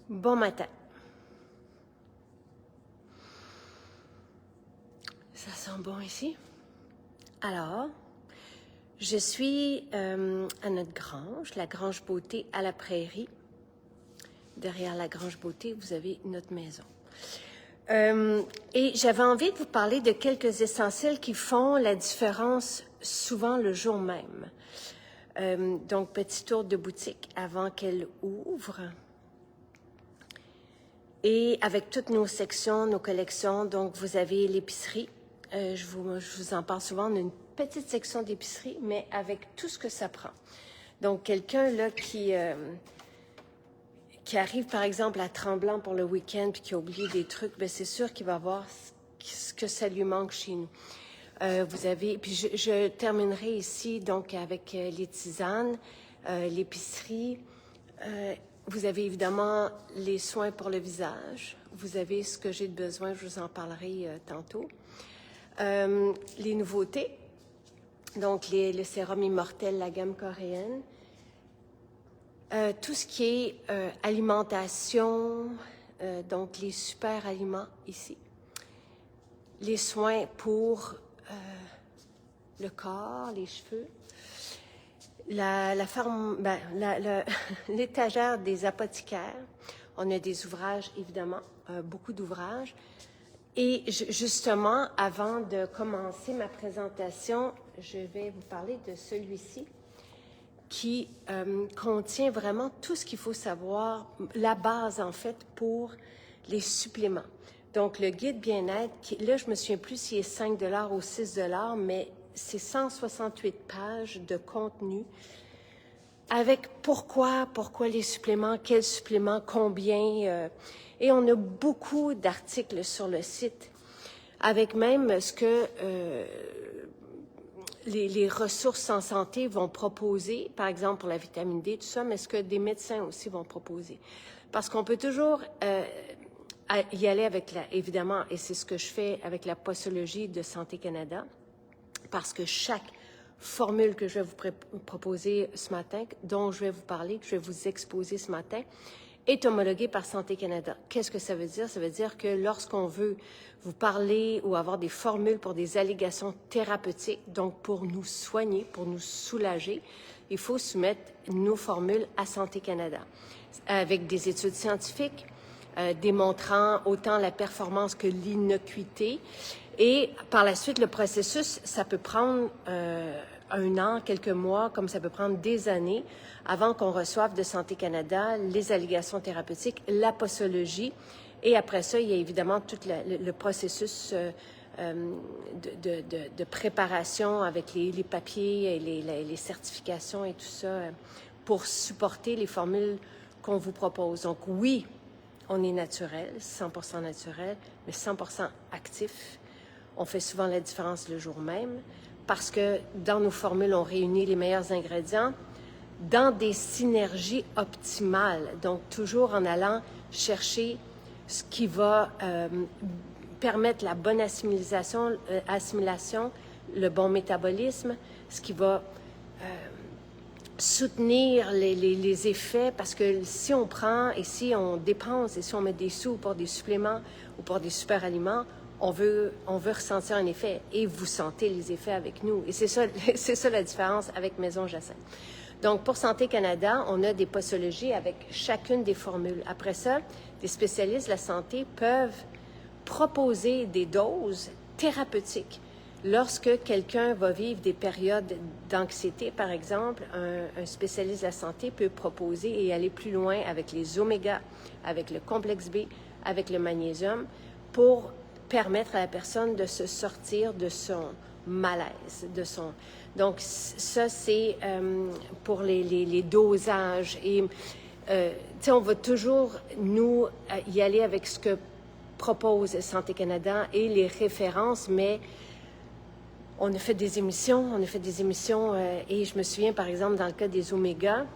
Bon matin. Ça sent bon ici. Alors, je suis à notre grange, la Grange Beauté à la Prairie. Derrière la Grange Beauté, vous avez notre maison. Et j'avais envie de vous parler de quelques essentiels qui font la différence souvent le jour même. Donc, petit tour de boutique avant qu'elle ouvre. Et avec toutes nos sections, nos collections, donc vous avez l'épicerie. Je vous en parle souvent, on a une petite section d'épicerie, mais avec tout ce que ça prend. Donc, quelqu'un là qui arrive, par exemple, à Tremblant pour le week-end puis qui a oublié des trucs, bien, c'est sûr qu'il va voir ce que ça lui manque chez nous. Vous avez, puis je terminerai ici, donc, avec les tisanes, l'épicerie. Vous avez évidemment les soins pour le visage. Vous avez ce que j'ai de besoin, je vous en parlerai tantôt. Les nouveautés, donc le sérum immortel, la gamme coréenne. Tout ce qui est alimentation, donc les super aliments ici. Les soins pour le corps, les cheveux. L'étagère des apothicaires. On a des ouvrages, évidemment, beaucoup d'ouvrages. Et justement, avant de commencer ma présentation, je vais vous parler de celui-ci qui contient vraiment tout ce qu'il faut savoir, la base, en fait, pour les suppléments. Donc, le guide bien-être, là, je me souviens plus s'il est 5 $ ou 6 $, mais c'est 168 pages de contenu avec pourquoi les suppléments, quels suppléments, combien. Et on a beaucoup d'articles sur le site avec même ce que les ressources en santé vont proposer, par exemple pour la vitamine D, tout ça, mais ce que des médecins aussi vont proposer. Parce qu'on peut toujours y aller avec, évidemment, et c'est ce que je fais avec la posologie de Santé Canada, parce que chaque formule que je vais vous proposer ce matin, dont je vais vous parler, que je vais vous exposer ce matin, est homologuée par Santé Canada. Qu'est-ce que ça veut dire? Ça veut dire que lorsqu'on veut vous parler ou avoir des formules pour des allégations thérapeutiques, donc pour nous soigner, pour nous soulager, il faut soumettre nos formules à Santé Canada, avec des études scientifiques démontrant autant la performance que l'innocuité. Et par la suite, le processus, ça peut prendre 1 an, quelques mois, comme ça peut prendre des années, avant qu'on reçoive de Santé Canada les allégations thérapeutiques, la posologie. Et après ça, il y a évidemment tout le processus de préparation avec les papiers et les certifications et tout ça pour supporter les formules qu'on vous propose. Donc oui, on est naturel, 100% naturel, mais 100% actif. On fait souvent la différence le jour même parce que dans nos formules, on réunit les meilleurs ingrédients dans des synergies optimales. Donc, toujours en allant chercher ce qui va permettre la bonne assimilation, le bon métabolisme, ce qui va soutenir les effets, parce que si on prend et si on dépense et si on met des sous pour des suppléments ou pour des super aliments, on veut ressentir un effet et vous sentez les effets avec nous. Et c'est ça la différence avec Maison Jacinthe. Donc, pour Santé Canada, on a des posologies avec chacune des formules. Après ça, des spécialistes de la santé peuvent proposer des doses thérapeutiques. Lorsque quelqu'un va vivre des périodes d'anxiété, par exemple, un spécialiste de la santé peut proposer et aller plus loin avec les oméga, avec le complexe B, avec le magnésium, pour permettre à la personne de se sortir de son malaise, Donc, ça, c'est pour les dosages. Et, on va toujours, nous, y aller avec ce que propose Santé Canada et les références, mais on a fait des émissions, et je me souviens, par exemple, dans le cas des oméga,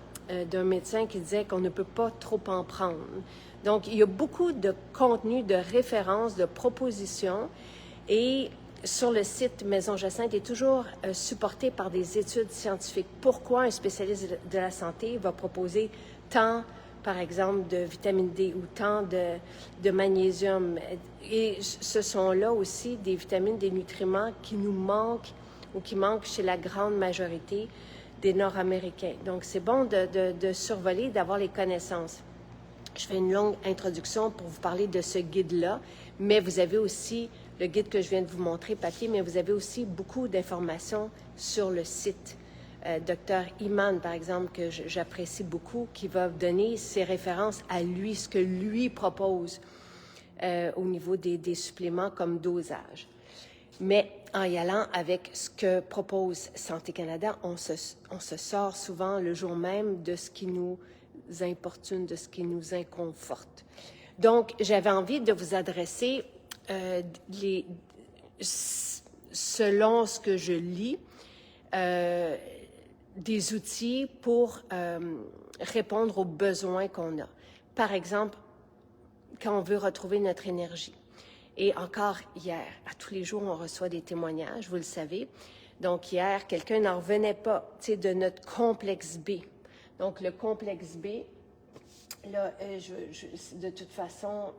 d'un médecin qui disait qu'on ne peut pas trop en prendre. Donc, il y a beaucoup de contenu, de références, de propositions, et sur le site Maison Jacinthe est toujours supporté par des études scientifiques. Pourquoi un spécialiste de la santé va proposer tant par exemple, de vitamine D ou tant de magnésium. Et ce sont là aussi des vitamines, des nutriments qui nous manquent ou qui manquent chez la grande majorité des Nord-Américains. Donc, c'est bon de survoler, d'avoir les connaissances. Je fais une longue introduction pour vous parler de ce guide-là, mais vous avez aussi le guide que je viens de vous montrer, papier, mais vous avez aussi beaucoup d'informations sur le site. Docteur Iman, par exemple, que j'apprécie beaucoup, qui va donner ses références à lui, ce que lui propose au niveau des suppléments comme dosage. Mais en y allant avec ce que propose Santé Canada, on se sort souvent le jour même de ce qui nous importune, de ce qui nous inconforte. Donc, j'avais envie de vous adresser, selon ce que je lis, des outils pour répondre aux besoins qu'on a. Par exemple, quand on veut retrouver notre énergie. Et encore hier, à tous les jours, on reçoit des témoignages, vous le savez. Donc hier, quelqu'un n'en revenait pas, de notre complexe B. Donc le complexe B, là, de toute façon,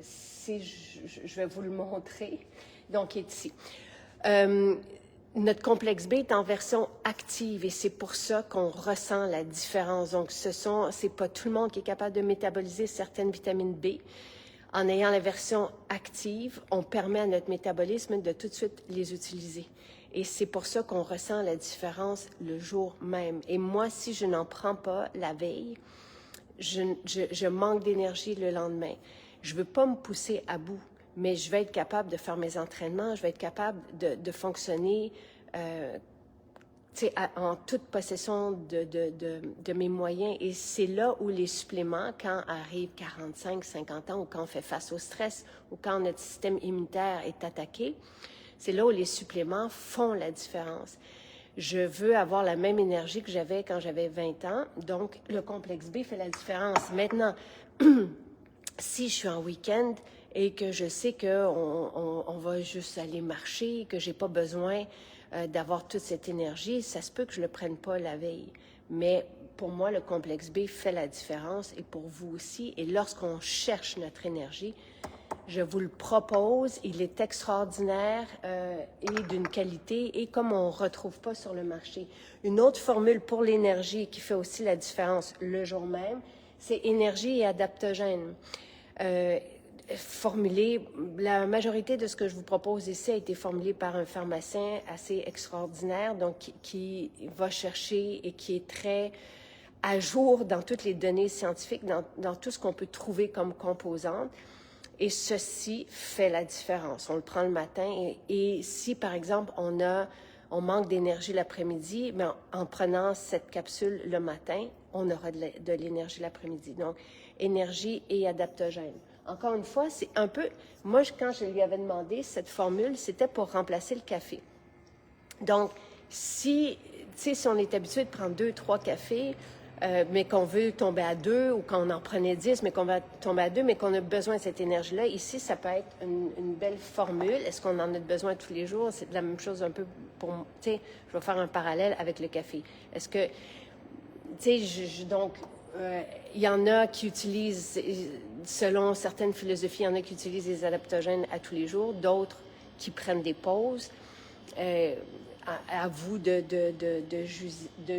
je vais vous le montrer. Donc, il est ici. Notre complexe B est en version active et c'est pour ça qu'on ressent la différence. Donc, c'est pas tout le monde qui est capable de métaboliser certaines vitamines B. En ayant la version active, on permet à notre métabolisme de tout de suite les utiliser. Et c'est pour ça qu'on ressent la différence le jour même. Et moi, si je n'en prends pas la veille, je manque d'énergie le lendemain. Je ne veux pas me pousser à bout, mais je vais être capable de faire mes entraînements, je vais être capable de fonctionner en toute possession de mes moyens. Et c'est là où les suppléments, quand arrivent 45, 50 ans, ou quand on fait face au stress, ou quand notre système immunitaire est attaqué, c'est là où les suppléments font la différence. Je veux avoir la même énergie que j'avais quand j'avais 20 ans, donc le complexe B fait la différence. Maintenant, si je suis en week-end et que je sais qu'on va juste aller marcher, que j'ai pas besoin d'avoir toute cette énergie, ça se peut que je le prenne pas la veille. Mais pour moi, le complexe B fait la différence et pour vous aussi. Et lorsqu'on cherche notre énergie, je vous le propose, il est extraordinaire et d'une qualité et comme on ne retrouve pas sur le marché. Une autre formule pour l'énergie qui fait aussi la différence le jour même, c'est énergie et adaptogène. La majorité de ce que je vous propose ici a été formulé par un pharmacien assez extraordinaire, donc qui va chercher et qui est très à jour dans toutes les données scientifiques, dans tout ce qu'on peut trouver comme composante. Et ceci fait la différence. On le prend le matin et si, par exemple, on manque d'énergie l'après-midi, mais en prenant cette capsule le matin, on aura de l'énergie l'après-midi. Donc, énergie et adaptogène. Encore une fois, c'est un peu... Moi, quand je lui avais demandé cette formule, c'était pour remplacer le café. Donc, si on est habitué de prendre 2, 3 cafés, mais qu'on veut tomber à 2 ou qu'on en prenait 10, mais qu'on va tomber à 2, mais qu'on a besoin de cette énergie-là. Ici, ça peut être une belle formule. Est-ce qu'on en a besoin tous les jours? C'est la même chose un peu pour... Tu sais, je vais faire un parallèle avec le café. Est-ce que... Tu sais, donc, il y en a qui utilisent, selon certaines philosophies, il y en a qui utilisent les adaptogènes à tous les jours, d'autres qui prennent des pauses. À vous de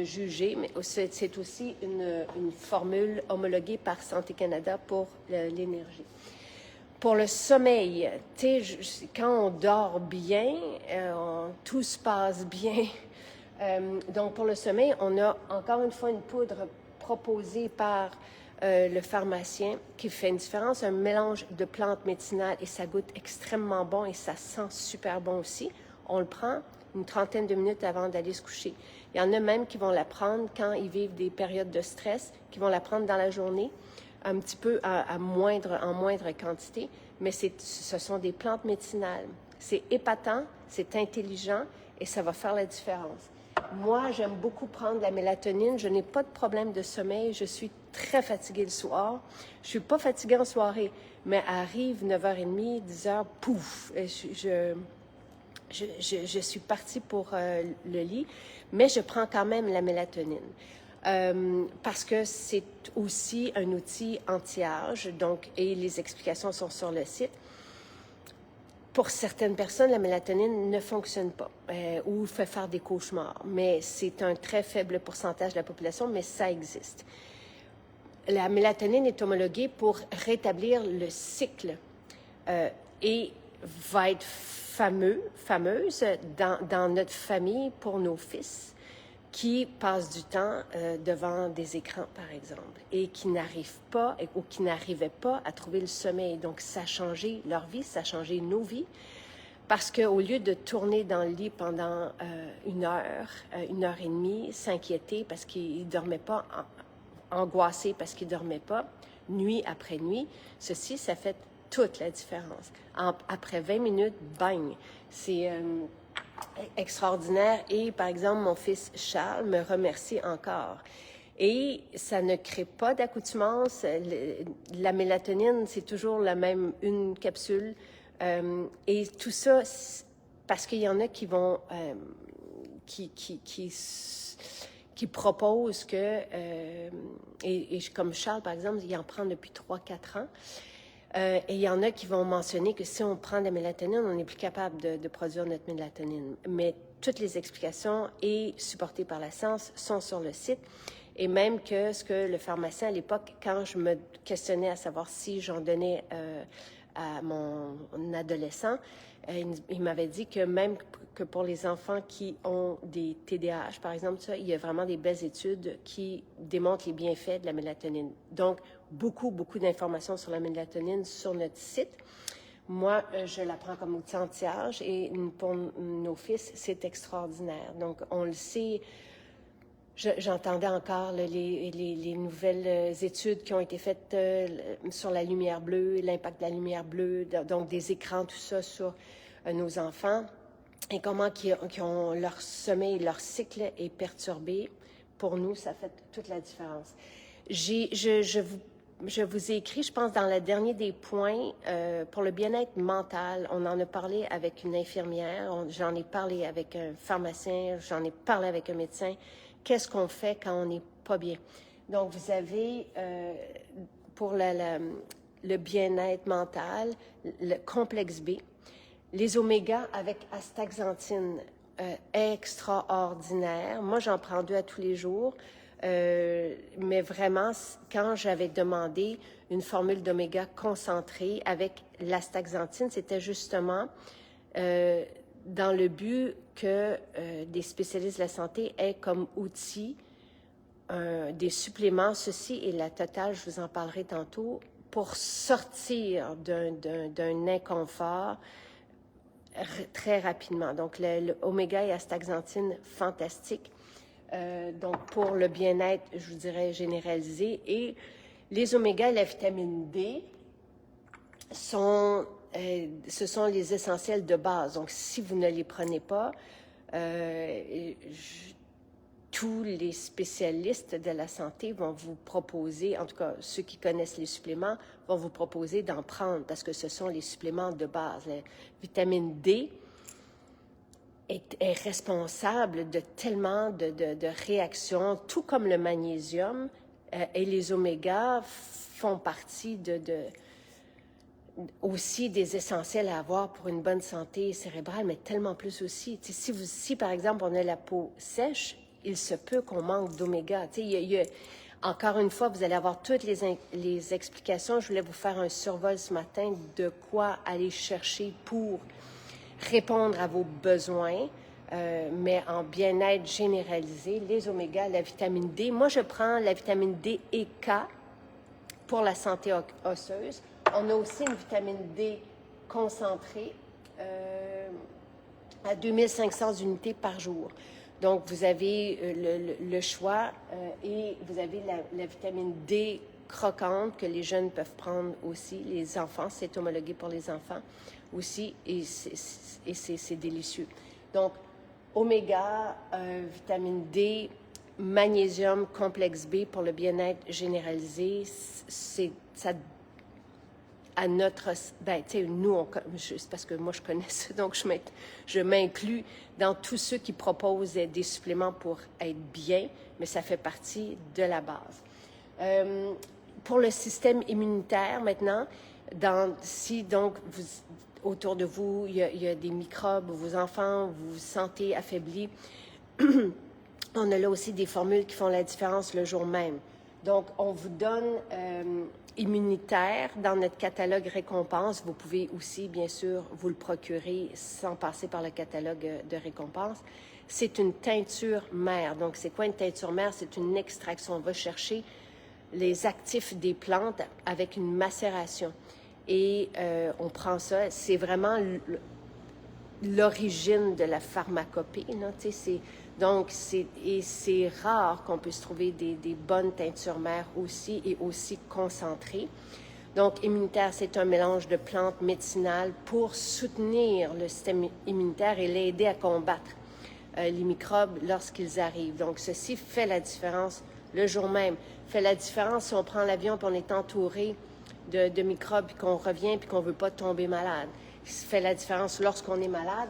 juger, mais c'est aussi une formule homologuée par Santé Canada pour l'énergie. Pour le sommeil, quand on dort bien, tout se passe bien. Donc, pour le sommeil, on a encore une fois une poudre proposée par le pharmacien qui fait une différence, un mélange de plantes médicinales et ça goûte extrêmement bon et ça sent super bon aussi. On le prend une trentaine de minutes avant d'aller se coucher. Il y en a même qui vont la prendre quand ils vivent des périodes de stress, qui vont la prendre dans la journée, un petit peu en moindre quantité, mais ce sont des plantes médicinales. C'est épatant, c'est intelligent et ça va faire la différence. Moi, j'aime beaucoup prendre la mélatonine. Je n'ai pas de problème de sommeil. Je suis très fatiguée le soir. Je ne suis pas fatiguée en soirée, mais arrive 9h30, 10h, pouf, je suis partie pour le lit, mais je prends quand même la mélatonine. parce que c'est aussi un outil anti-âge, donc, et les explications sont sur le site. Pour certaines personnes, la mélatonine ne fonctionne pas ou fait faire des cauchemars, mais c'est un très faible pourcentage de la population, mais ça existe. La mélatonine est homologuée pour rétablir le cycle et va être fameuse dans notre famille pour nos fils qui passent du temps devant des écrans, par exemple, et qui n'arrivent pas ou qui n'arrivaient pas à trouver le sommeil. Donc, ça a changé leur vie, ça a changé nos vies, parce qu'au lieu de tourner dans le lit pendant 1 heure et demie, s'inquiéter parce qu'ils ne dormaient pas, angoissés parce qu'ils ne dormaient pas, nuit après nuit, ceci, ça fait toute la différence. Après 20 minutes, bang! C'est extraordinaire. Et par exemple, mon fils Charles me remercie encore. Et ça ne crée pas d'accoutumance. La mélatonine, c'est toujours la même, une capsule. Et tout ça, parce qu'il y en a qui vont, qui proposent que, et comme Charles, par exemple, il en prend depuis 3-4 ans. Et il y en a qui vont mentionner que si on prend de la mélatonine, on n'est plus capable de produire notre mélatonine. Mais toutes les explications et supportées par la science sont sur le site. Et même que ce que le pharmacien à l'époque, quand je me questionnais à savoir si j'en donnais à mon adolescent, il m'avait dit que même que pour les enfants qui ont des TDAH, par exemple, ça, il y a vraiment des belles études qui démontrent les bienfaits de la mélatonine. Donc, beaucoup d'informations sur la mélatonine sur notre site. Moi, je la prends comme outil anti-âge et pour nos fils, c'est extraordinaire. Donc, on le sait. J'entendais encore les nouvelles études qui ont été faites sur la lumière bleue, l'impact de la lumière bleue, donc des écrans, tout ça sur nos enfants, et comment leur sommeil, leur cycle est perturbé. Pour nous, ça fait toute la différence. Je vous ai écrit, je pense, dans le dernier des points, pour le bien-être mental, on en a parlé avec une infirmière, j'en ai parlé avec un pharmacien, j'en ai parlé avec un médecin. Qu'est-ce qu'on fait quand on n'est pas bien? Donc, vous avez, pour le bien-être mental, le complexe B, les omégas avec astaxanthine, extraordinaire. Moi, j'en prends 2 à tous les jours. Mais vraiment, quand j'avais demandé une formule d'oméga concentrée avec l'astaxanthine, c'était justement dans le but que des spécialistes de la santé aient comme outil des suppléments, ceci et la totale, je vous en parlerai tantôt, pour sortir d'un inconfort très rapidement. Donc, l'oméga et astaxanthine, fantastique. Donc, pour le bien-être, je vous dirais, généralisé. Et les oméga et la vitamine D ce sont les essentiels de base. Donc, si vous ne les prenez pas, tous les spécialistes de la santé vont vous proposer, en tout cas ceux qui connaissent les suppléments, vont vous proposer d'en prendre parce que ce sont les suppléments de base. La vitamine D est responsable de tellement de réactions, tout comme le magnésium et les omégas font partie aussi des essentiels à avoir pour une bonne santé cérébrale, mais tellement plus aussi. Si par exemple, on a la peau sèche, il se peut qu'on manque d'oméga. Encore une fois, vous allez avoir toutes les explications. Je voulais vous faire un survol ce matin de quoi aller chercher pour répondre à vos besoins, mais en bien-être généralisé, les omégas, la vitamine D. Moi, je prends la vitamine D et K pour la santé osseuse. On a aussi une vitamine D concentrée à 2500 unités par jour. Donc, vous avez le choix et vous avez la vitamine D croquante que les jeunes peuvent prendre aussi. Les enfants, c'est homologué pour les enfants aussi et c'est délicieux. Donc, oméga, vitamine D, magnésium, complexe B pour le bien-être généralisé, à notre... Ben, tu sais, nous, c'est parce que moi, je connais ça, donc je m'inclus dans tous ceux qui proposent des suppléments pour être bien, mais ça fait partie de la base. Pour le système immunitaire, maintenant, si donc autour de vous, il y a des microbes, vos enfants, vous vous sentez affaiblis, on a là aussi des formules qui font la différence le jour même. Donc, on vous donne immunitaire dans notre catalogue récompense. Vous pouvez aussi, bien sûr, vous le procurer sans passer par le catalogue de récompense. C'est une teinture mère. Donc, c'est quoi une teinture mère? C'est une extraction. On va chercher les actifs des plantes avec une macération. Et on prend ça. C'est vraiment l'origine de la pharmacopée. Donc, c'est rare qu'on puisse trouver des bonnes teintures mères aussi et aussi concentrées. Donc, immunitaire, c'est un mélange de plantes médicinales pour soutenir le système immunitaire et l'aider à combattre les microbes lorsqu'ils arrivent. Donc, ceci fait la différence le jour même. Fait la différence si on prend l'avion et on est entouré de microbes puis qu'on revient puis qu'on ne veut pas tomber malade. Ça fait la différence lorsqu'on est malade.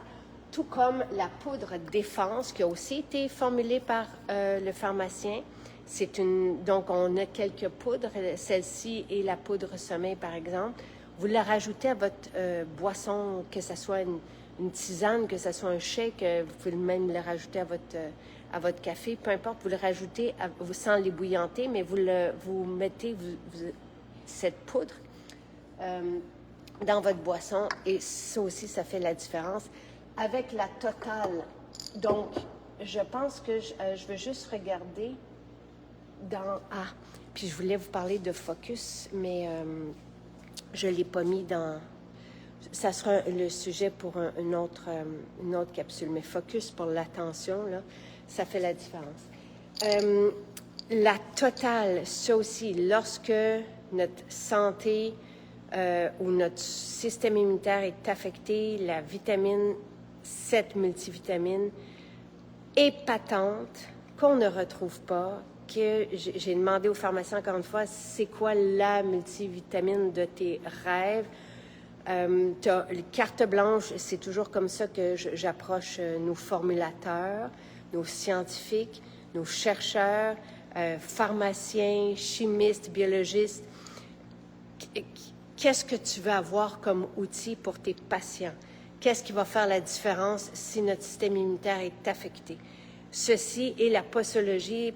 Tout comme la poudre défense qui a aussi été formulée par le pharmacien. Donc, on a quelques poudres. Celle-ci et la poudre sommeil, par exemple. Vous la rajoutez à votre boisson, que ce soit une tisane, que ce soit un shake. Vous pouvez même le rajouter à votre café. Peu importe, vous le rajoutez sans l'ébouillanter, mais vous mettez cette poudre dans votre boisson. Et ça aussi, ça fait la différence. Avec la totale, donc, je pense que je veux juste regarder puis je voulais vous parler de focus, mais je ne l'ai pas mis dans... Ça sera le sujet pour une autre capsule, mais focus pour l'attention, là, ça fait la différence. La totale, ça aussi, lorsque notre santé ou notre système immunitaire est affecté, la vitamine, cette multivitamine épatante qu'on ne retrouve pas, que j'ai demandé au pharmacien encore une fois, c'est quoi la multivitamine de tes rêves? T'as les cartes blanches, c'est toujours comme ça que j'approche nos formulateurs, nos scientifiques, nos chercheurs, pharmaciens, chimistes, biologistes. Qu'est-ce que tu veux avoir comme outil pour tes patients? Qu'est-ce qui va faire la différence si notre système immunitaire est affecté? Ceci est la posologie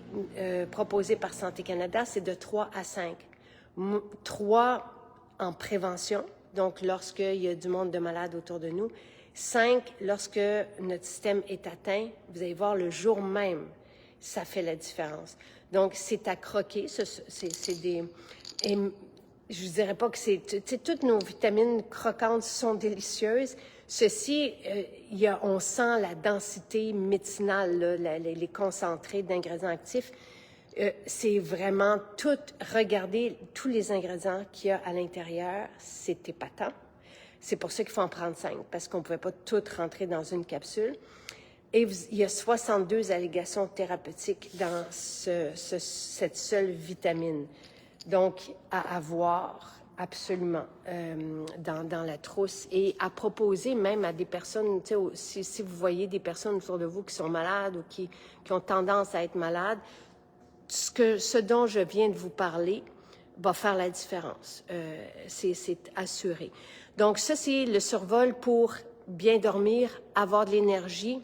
proposée par Santé Canada, c'est de 3 à 5. 3 en prévention, donc lorsqu'il y a du monde de malades autour de nous. 5, lorsque notre système est atteint, vous allez voir le jour même, ça fait la différence. Donc, c'est à croquer, c'est des... Et je ne dirais pas que c'est... Toutes nos vitamines croquantes sont délicieuses. Ceci, on sent la densité médicinale, là, les concentrés d'ingrédients actifs. C'est vraiment tout, regardez tous les ingrédients qu'il y a à l'intérieur, c'est épatant. C'est pour ça qu'il faut en prendre 5, parce qu'on ne pouvait pas tout rentrer dans une capsule. Et il y a 62 allégations thérapeutiques dans cette seule vitamine. Donc, à avoir absolument dans la trousse et à proposer même à des personnes, si vous voyez des personnes autour de vous qui sont malades ou qui ont tendance à être malades, ce dont je viens de vous parler va faire la différence. C'est assuré. Donc, ça, c'est le survol pour bien dormir, avoir de l'énergie,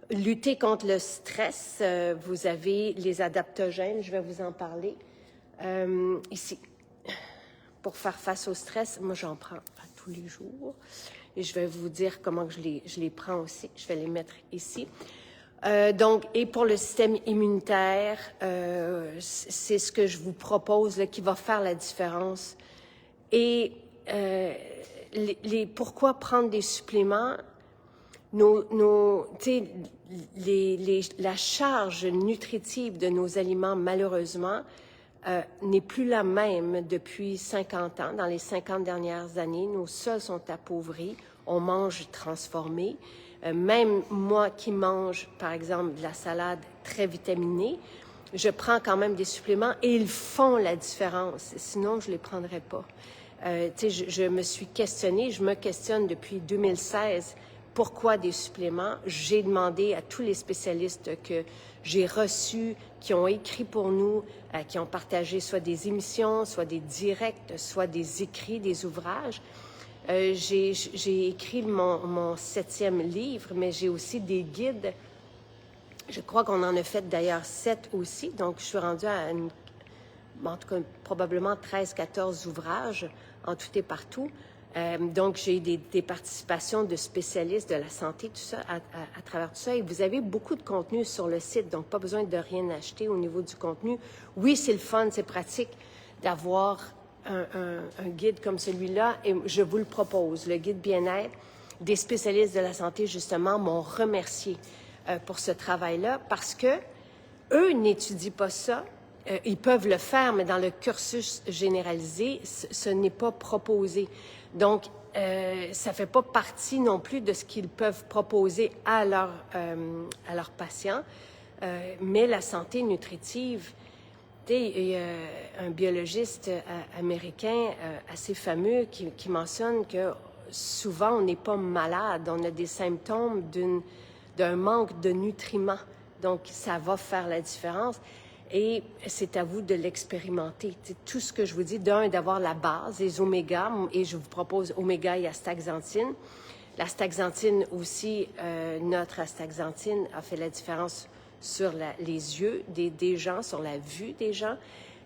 lutter contre le stress. Vous avez les adaptogènes, je vais vous en parler. Ici, pour faire face au stress, moi, j'en prends à tous les jours. Et je vais vous dire comment je les prends aussi. Je vais les mettre ici. Donc, et pour le système immunitaire, c'est ce que je vous propose là, qui va faire la différence. Et pourquoi prendre des suppléments? La charge nutritive de nos aliments, malheureusement, n'est plus la même depuis 50 ans. Dans les 50 dernières années, nos sols sont appauvris, on mange transformé. Même moi qui mange, par exemple, de la salade très vitaminée, je prends quand même des suppléments et ils font la différence. Sinon, je ne les prendrais pas. Je me suis questionnée, je me questionne depuis 2016, pourquoi des suppléments? J'ai demandé à tous les spécialistes que j'ai reçus, qui ont écrit pour nous, qui ont partagé soit des émissions, soit des directs, soit des écrits, des ouvrages. J'ai écrit mon 7e livre, mais j'ai aussi des guides. Je crois qu'on en a fait d'ailleurs 7 aussi, donc je suis rendue à en tout cas probablement 13-14 ouvrages en tout et partout. Donc, j'ai des participations de spécialistes de la santé, tout ça, à travers tout ça. Et vous avez beaucoup de contenu sur le site, donc pas besoin de rien acheter au niveau du contenu. Oui, c'est le fun, c'est pratique d'avoir un guide comme celui-là, et je vous le propose. Le guide bien-être, des spécialistes de la santé, justement, m'ont remercié pour ce travail-là, parce que eux n'étudient pas ça. Ils peuvent le faire, mais dans le cursus généralisé, ce n'est pas proposé. Donc, ça ne fait pas partie non plus de ce qu'ils peuvent proposer à leurs patients. Mais la santé nutritive, il y a un biologiste américain assez fameux qui mentionne que souvent, on n'est pas malade, on a des symptômes d'un manque de nutriments. Donc, ça va faire la différence. Et c'est à vous de l'expérimenter. Tout ce que je vous dis, d'avoir la base, les omégas, et je vous propose oméga et astaxanthine. L'astaxanthine aussi, notre astaxanthine a fait la différence sur les yeux des gens, sur la vue des gens.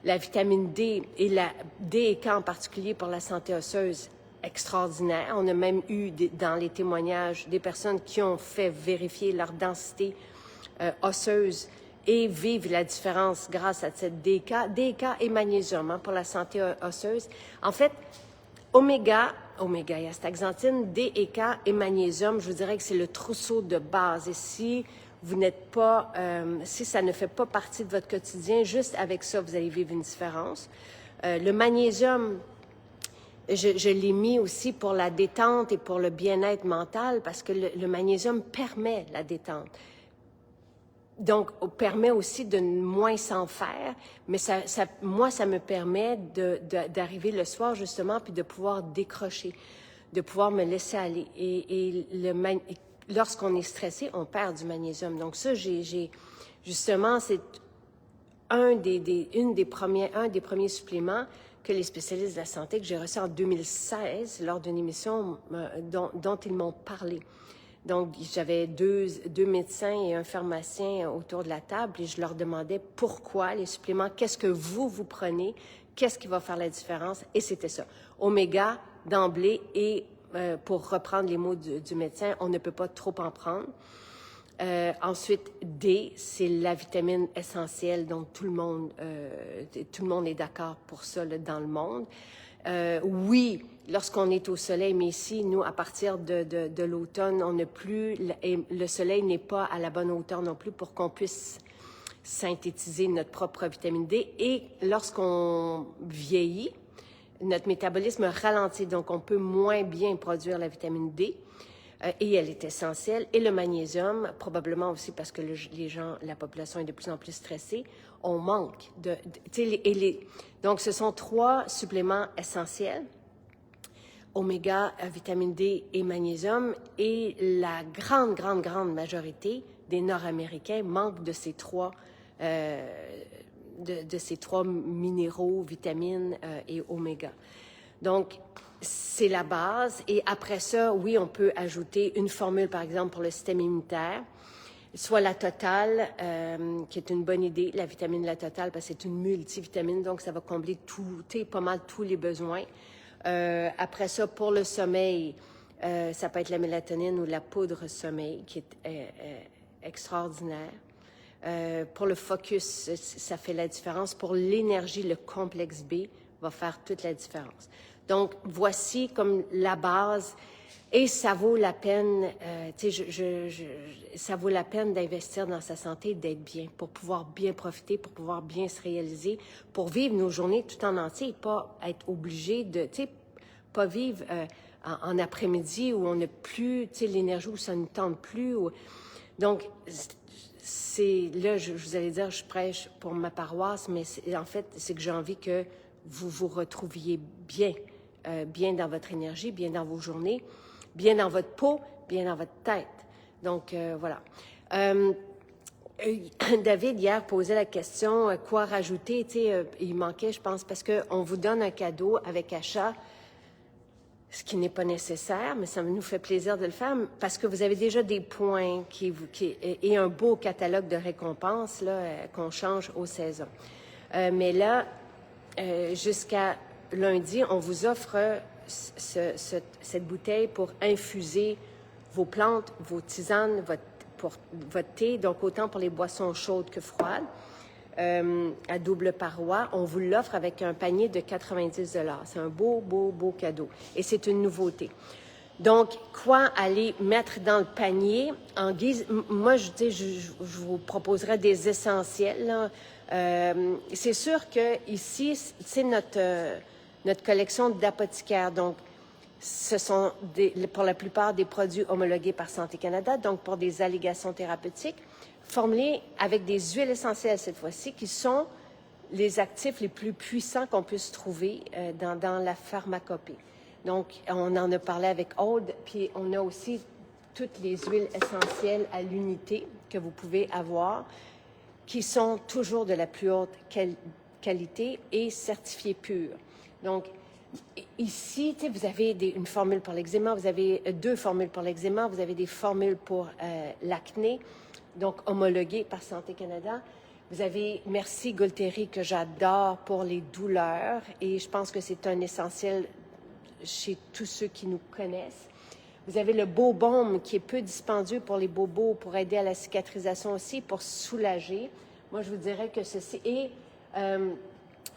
La vitamine D et la D et K en particulier pour la santé osseuse, extraordinaire. On a même eu dans les témoignages des personnes qui ont fait vérifier leur densité osseuse et vivent la différence grâce à cette DK et magnésium pour la santé osseuse. En fait, oméga et astaxanthine, D et K et magnésium, je vous dirais que c'est le trousseau de base. Et si vous n'êtes pas, si ça ne fait pas partie de votre quotidien, juste avec ça, vous allez vivre une différence. Le magnésium, je l'ai mis aussi pour la détente et pour le bien-être mental parce que le magnésium permet la détente. Donc, permet aussi de moins s'en faire, mais moi, ça me permet d'arriver le soir, justement, puis de pouvoir décrocher, de pouvoir me laisser aller. Et lorsqu'on est stressé, on perd du magnésium. Donc ça, justement, c'est un des premiers suppléments que les spécialistes de la santé que j'ai reçus en 2016 lors d'une émission dont ils m'ont parlé. Donc, j'avais deux médecins et un pharmacien autour de la table et je leur demandais pourquoi les suppléments, qu'est-ce que vous prenez, qu'est-ce qui va faire la différence, et c'était ça. Oméga, d'emblée, et pour reprendre les mots du médecin, on ne peut pas trop en prendre. Ensuite, D, c'est la vitamine essentielle, donc tout le monde est d'accord pour ça là, dans le monde. Oui, lorsqu'on est au soleil, mais ici, nous, à partir de l'automne, on n'a plus, et le soleil n'est pas à la bonne hauteur non plus pour qu'on puisse synthétiser notre propre vitamine D. Et lorsqu'on vieillit, notre métabolisme ralentit, donc on peut moins bien produire la vitamine D. Et elle est essentielle. Et le magnésium, probablement aussi parce que la population est de plus en plus stressée, on manque donc, ce sont 3 suppléments essentiels, oméga, vitamine D et magnésium, et la grande majorité des Nord-Américains manquent de ces 3 minéraux, vitamines et oméga. Donc, c'est la base. Et après ça, oui, on peut ajouter une formule, par exemple, pour le système immunitaire, soit la totale, qui est une bonne idée, la vitamine la totale, parce que c'est une multivitamine, donc ça va combler pas mal tous les besoins. Après ça, pour le sommeil, ça peut être la mélatonine ou la poudre sommeil, qui est extraordinaire. Pour le focus, ça fait la différence. Pour l'énergie, le complexe B va faire toute la différence. Donc, voici comme la base, et ça vaut la peine, ça vaut la peine d'investir dans sa santé, d'être bien, pour pouvoir bien profiter, pour pouvoir bien se réaliser, pour vivre nos journées tout en entier, et pas être obligé de, pas vivre en après-midi où on n'a plus, l'énergie, où ça ne tente plus. Donc, là, je vous allais dire, je prêche pour ma paroisse, mais en fait, c'est que j'ai envie que vous vous retrouviez bien bien dans votre énergie, bien dans vos journées, bien dans votre peau, bien dans votre tête. Donc, voilà. David, hier, posait la question, quoi rajouter? Il manquait, je pense, parce qu'on vous donne un cadeau avec achat, ce qui n'est pas nécessaire, mais ça nous fait plaisir de le faire, parce que vous avez déjà des points et un beau catalogue de récompenses qu'on change aux saisons. Mais là, jusqu'à lundi, on vous offre cette bouteille pour infuser vos plantes, vos tisanes, votre thé, donc autant pour les boissons chaudes que froides, à double paroi. On vous l'offre avec un panier de 90 $. C'est un beau, beau, beau cadeau. Et c'est une nouveauté. Donc, quoi aller mettre dans le panier en guise... Moi, je vous proposerais des essentiels, là. C'est sûr que ici, c'est notre collection d'apothicaires. Donc, ce sont pour la plupart des produits homologués par Santé Canada, donc pour des allégations thérapeutiques, formulés avec des huiles essentielles cette fois-ci, qui sont les actifs les plus puissants qu'on puisse trouver dans la pharmacopée. Donc, on en a parlé avec Aude, puis on a aussi toutes les huiles essentielles à l'unité que vous pouvez avoir, qui sont toujours de la plus haute qualité et certifiées pures. Donc, ici, vous avez une formule pour l'eczéma, vous avez 2 formules pour l'eczéma, vous avez des formules pour l'acné, donc homologuées par Santé Canada. Vous avez Merci Gualtéry, que j'adore, pour les douleurs, et je pense que c'est un essentiel chez tous ceux qui nous connaissent. Vous avez le Beau Baume, qui est peu dispendieux pour les bobos, pour aider à la cicatrisation aussi, pour soulager. Moi, je vous dirais que ceci est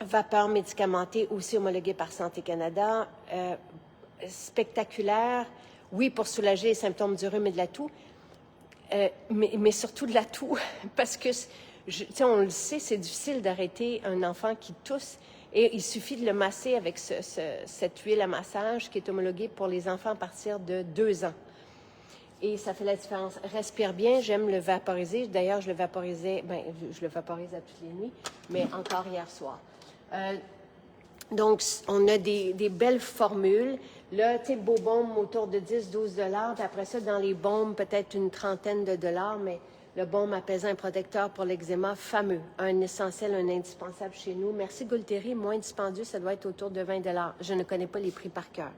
vapeur médicamentée, aussi homologuée par Santé Canada, spectaculaire, oui, pour soulager les symptômes du rhume et de la toux, mais surtout de la toux, parce que, on le sait, c'est difficile d'arrêter un enfant qui tousse, et il suffit de le masser avec cette huile à massage qui est homologuée pour les enfants à partir de 2 ans. Et ça fait la différence. Respire bien, j'aime le vaporiser. D'ailleurs, je le vaporise à toutes les nuits, mais encore hier soir. Donc, on a des belles formules. Là, tu sais, Beau Baume autour de 10-12 $. Puis après ça, dans les baumes, peut-être une trentaine de dollars, mais le baume apaisant et protecteur pour l'eczéma, fameux. Un essentiel, un indispensable chez nous. Merci Gualtéry, moins dispendieux, ça doit être autour de 20 $. Je ne connais pas les prix par cœur.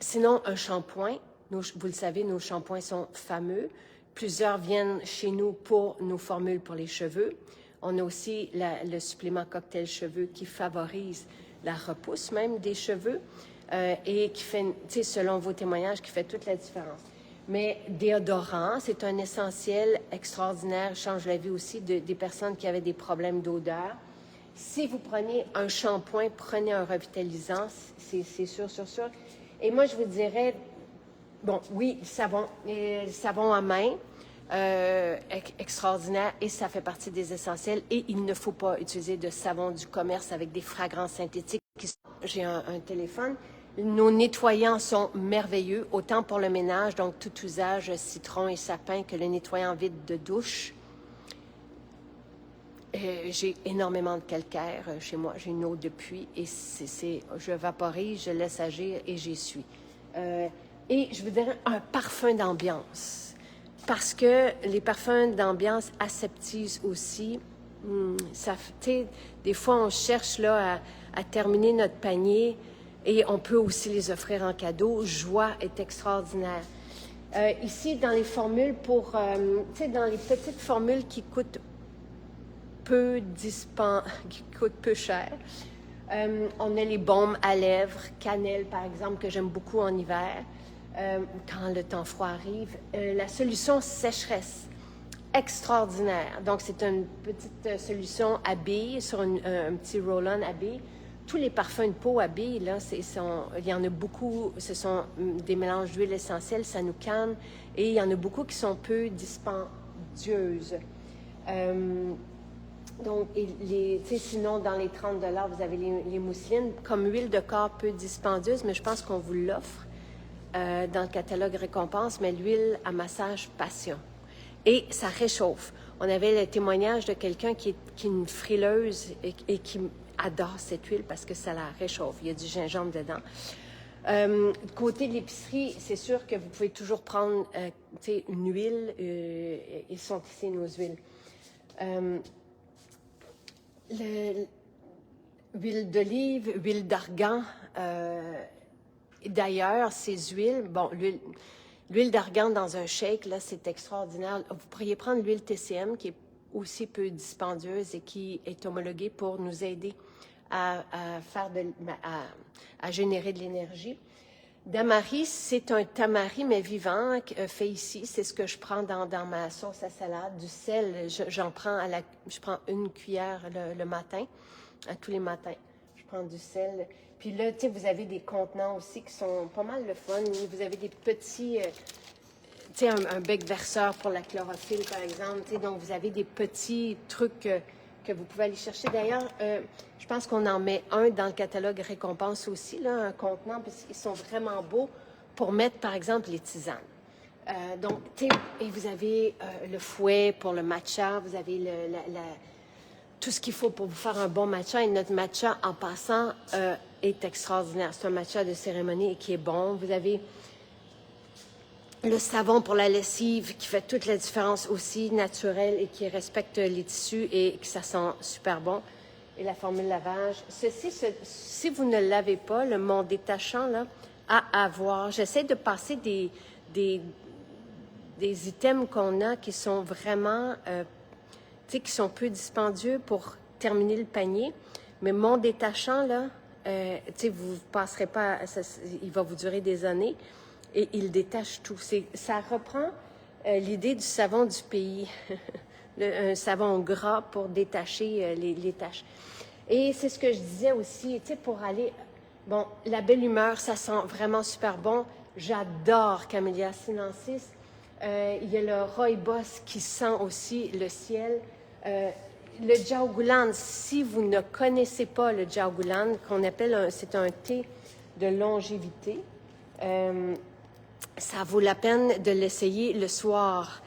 Sinon, un shampoing. Vous le savez, nos shampoings sont fameux. Plusieurs viennent chez nous pour nos formules pour les cheveux. On a aussi le supplément cocktail cheveux qui favorise la repousse même des cheveux et qui fait, selon vos témoignages, qui fait toute la différence. Mais déodorant, c'est un essentiel extraordinaire, change la vie aussi des personnes qui avaient des problèmes d'odeur. Si vous prenez un shampoing, prenez un revitalisant, c'est sûr, sûr, sûr. Et moi, je vous dirais, bon, oui, le savon à main, extraordinaire, et ça fait partie des essentiels. Et il ne faut pas utiliser de savon du commerce avec des fragrances synthétiques. J'ai un téléphone. Nos nettoyants sont merveilleux, autant pour le ménage, donc tout usage, citron et sapin, que le nettoyant vide de douche. J'ai énormément de calcaire chez moi. J'ai une eau de puits et je vaporise, je laisse agir et j'essuie. Et je vous dirais un parfum d'ambiance. Parce que les parfums d'ambiance aseptisent aussi. Des fois, on cherche là, à terminer notre panier et on peut aussi les offrir en cadeau. Joie est extraordinaire. Ici, dans les formules dans les petites formules qui coûtent peu cher, on a les baumes à lèvres, cannelle par exemple, que j'aime beaucoup en hiver, quand le temps froid arrive. La solution sécheresse, extraordinaire. Donc, c'est une petite solution à billes sur un petit roll-on à billes. Tous les parfums de peau à billes, là, il y en a beaucoup, ce sont des mélanges d'huile essentielle, ça nous calme, et il y en a beaucoup qui sont peu dispendieuses. Donc, sinon, dans les 30 $, vous avez les mousselines, comme huile de corps peu dispendieuse, mais je pense qu'on vous l'offre dans le catalogue récompense, mais l'huile à massage passion. Et ça réchauffe. On avait le témoignage de quelqu'un qui est une frileuse et qui adore cette huile parce que ça la réchauffe. Il y a du gingembre dedans. Côté de l'épicerie, c'est sûr que vous pouvez toujours prendre une huile. Ils sont ici, nos huiles. Huile d'olive, huile d'argan. D'ailleurs, ces huiles, bon, l'huile d'argan dans un shake, là, c'est extraordinaire. Vous pourriez prendre l'huile TCM qui est aussi peu dispendieuse et qui est homologuée pour nous aider à générer de l'énergie. Damaris, c'est un tamari, mais vivant, fait ici. C'est ce que je prends dans ma sauce à salade. Du sel, je prends une cuillère le matin, tous les matins. Je prends du sel. Puis là, tu sais, vous avez des contenants aussi qui sont pas mal le fun. Vous avez des petits, tu sais, un bec verseur pour la chlorophylle, par exemple. Tu sais, donc, vous avez des petits trucs que vous pouvez aller chercher. D'ailleurs, je pense qu'on en met un dans le catalogue récompense aussi, là, un contenant, parce qu'ils sont vraiment beaux pour mettre, par exemple, les tisanes. Donc, tu sais, et vous avez le fouet pour le matcha, vous avez tout ce qu'il faut pour vous faire un bon matcha. Et notre matcha, en passant, est extraordinaire. C'est un matcha de cérémonie et qui est bon. Vous avez le savon pour la lessive qui fait toute la différence aussi, naturel et qui respecte les tissus et que ça sent super bon. Et la formule lavage. Ceci, si vous ne l'avez pas, le Mon Détachant, là, à avoir. J'essaie de passer des items qu'on a qui sont vraiment, qui sont peu dispendieux pour terminer le panier. Mais Mon Détachant, là, vous ne passerez pas, il va vous durer des années. Et il détache tout. Ça reprend l'idée du savon du pays, un savon gras pour détacher les taches. Et c'est ce que je disais aussi, tu sais, pour aller... Bon, la belle humeur, ça sent vraiment super bon. J'adore Camellia sinensis. Il y a le rooibos qui sent aussi le ciel. Le Jiaogulan, si vous ne connaissez pas le Jiaogulan, qu'on appelle, c'est un thé de longévité, ça vaut la peine de l'essayer le soir.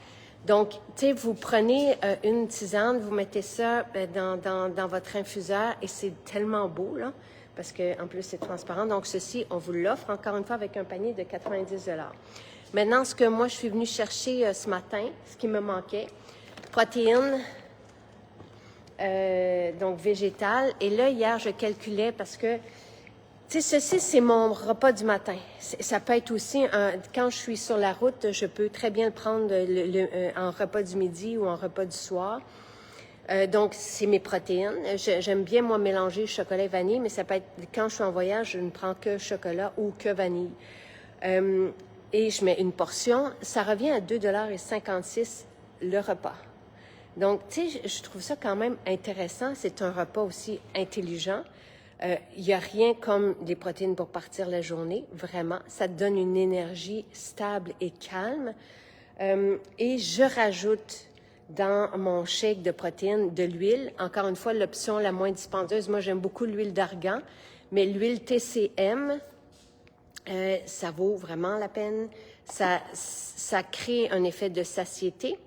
Donc, tu sais, vous prenez une tisane, vous mettez ça dans votre infuseur et c'est tellement beau, là, parce qu'en plus, c'est transparent. Donc, ceci, on vous l'offre, encore une fois, avec un panier de 90 $. Maintenant, ce que moi, je suis venue chercher ce matin, ce qui me manquait, protéines, donc végétales. Et là, hier, je calculais parce que tu sais, ceci, c'est mon repas du matin. Ça peut être aussi, quand je suis sur la route, je peux très bien le prendre en repas du midi ou en repas du soir. Donc, c'est mes protéines. J'aime bien, moi, mélanger chocolat et vanille, mais ça peut être, quand je suis en voyage, je ne prends que chocolat ou que vanille. Et je mets une portion. Ça revient à 2,56 $ le repas. Donc, tu sais, je trouve ça quand même intéressant. C'est un repas aussi intelligent. Il n'y a rien comme des protéines pour partir la journée, vraiment. Ça te donne une énergie stable et calme. Et je rajoute dans mon shake de protéines de l'huile. Encore une fois, l'option la moins dispendieuse. Moi, j'aime beaucoup l'huile d'argan, mais l'huile TCM, ça vaut vraiment la peine. Ça crée un effet de satiété.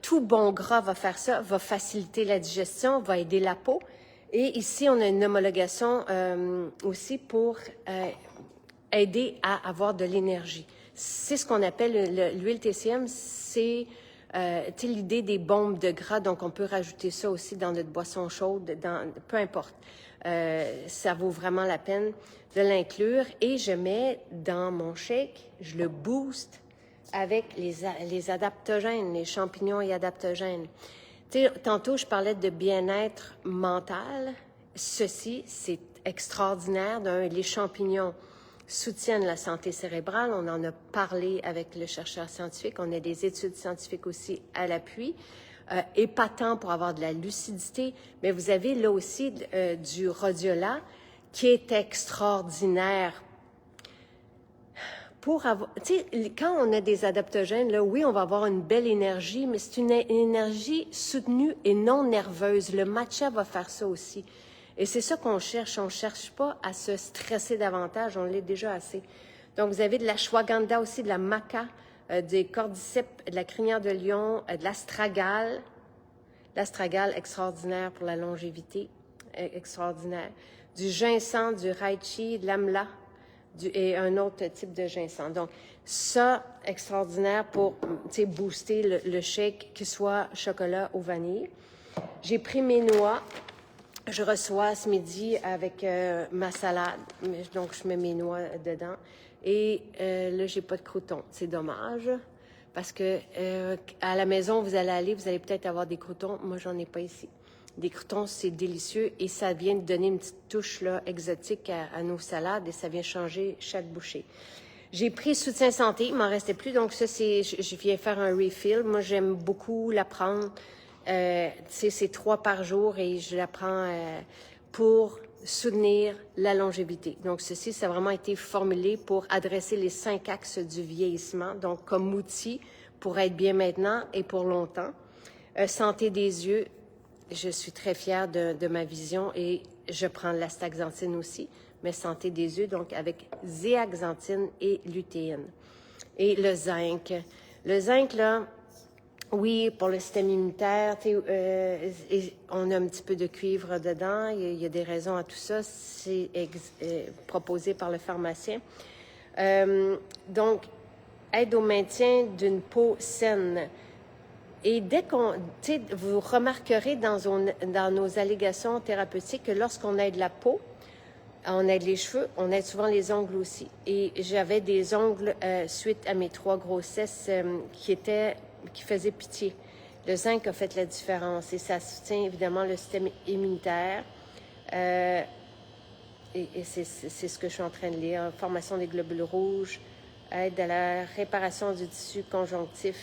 Tout bon gras va faire ça, va faciliter la digestion, va aider la peau. Et ici, on a une homologation aussi pour aider à avoir de l'énergie. C'est ce qu'on appelle l'huile TCM, c'est l'idée des bombes de gras, donc on peut rajouter ça aussi dans notre boisson chaude, peu importe. Ça vaut vraiment la peine de l'inclure. Et je mets dans mon shake, je le booste avec les adaptogènes, les champignons et adaptogènes. Tantôt, je parlais de bien-être mental. Ceci, c'est extraordinaire. Les champignons soutiennent la santé cérébrale. On en a parlé avec le chercheur scientifique. On a des études scientifiques aussi à l'appui. Épatant pour avoir de la lucidité. Mais vous avez là aussi du rhodiola qui est extraordinaire. Pour avoir, tu sais, quand on a des adaptogènes, là, oui, on va avoir une belle énergie, mais c'est une énergie soutenue et non nerveuse. Le matcha va faire ça aussi. Et c'est ça qu'on cherche. On ne cherche pas à se stresser davantage, on l'est déjà assez. Donc, vous avez de la ashwagandha aussi, de la maca, des cordyceps, de la crinière de lion, de l'astragale, L'astragale, extraordinaire pour la longévité, extraordinaire. Du ginseng, du reishi, de l'amla et un autre type de ginseng. Donc, ça, extraordinaire pour, booster le shake, qu'il soit chocolat ou vanille. J'ai pris mes noix. Je reçois ce midi avec ma salade, donc je mets mes noix dedans. Et là, j'ai pas de croûtons. C'est dommage, parce que à la maison, vous allez peut-être avoir des croûtons. Moi, j'en ai pas ici. Des croûtons, c'est délicieux et ça vient de donner une petite touche là, exotique à nos salades et ça vient changer chaque bouchée. J'ai pris soutien santé, il m'en restait plus, donc ça, je viens faire un refill. Moi, j'aime beaucoup la prendre. C'est 3 par jour et je la prends pour soutenir la longévité. Donc, ceci, ça a vraiment été formulé pour adresser les 5 axes du vieillissement, donc comme outil pour être bien maintenant et pour longtemps. Santé des yeux, je suis très fière de ma vision et je prends l'astaxanthine aussi, mais santé des yeux, donc avec zéaxanthine et lutéine. Et le zinc. Le zinc, là, oui, pour le système immunitaire, on a un petit peu de cuivre dedans. Il y a des raisons à tout ça. C'est proposé par le pharmacien. Donc, aide au maintien d'une peau saine. Et dès vous remarquerez dans nos allégations thérapeutiques que lorsqu'on aide la peau, on aide les cheveux, on aide souvent les ongles aussi. Et j'avais des ongles suite à mes 3 grossesses qui faisaient pitié. Le zinc a fait la différence et ça soutient évidemment le système immunitaire. Et c'est ce que je suis en train de lire. Formation des globules rouges, aide à la réparation du tissu conjonctif,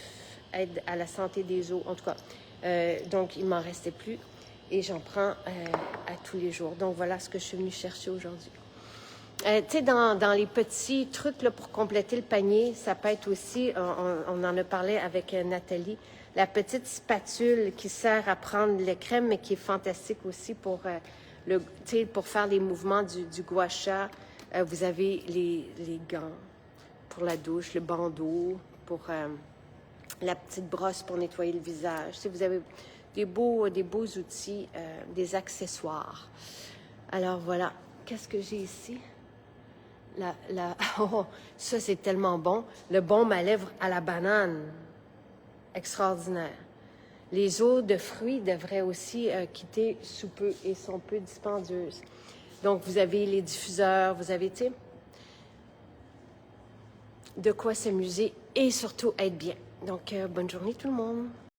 aide à la santé des os, en tout cas. Donc, il m'en restait plus et j'en prends à tous les jours. Donc, voilà ce que je suis venue chercher aujourd'hui. Tu sais, dans les petits trucs là, pour compléter le panier, ça peut être aussi, on en a parlé avec Nathalie, la petite spatule qui sert à prendre les crèmes, mais qui est fantastique aussi pour, pour faire les mouvements du gua sha. Vous avez les gants pour la douche, le bandeau pour la petite brosse pour nettoyer le visage. Tu sais, vous avez des beaux outils, des accessoires. Alors voilà, qu'est-ce que j'ai ici? Oh, ça, c'est tellement bon. Le baume à lèvres à la banane. Extraordinaire. Les eaux de fruits devraient aussi quitter sous peu et sont peu dispendieuses. Donc, vous avez les diffuseurs, vous avez, tu sais, de quoi s'amuser et surtout être bien. Donc, bonne journée tout le monde.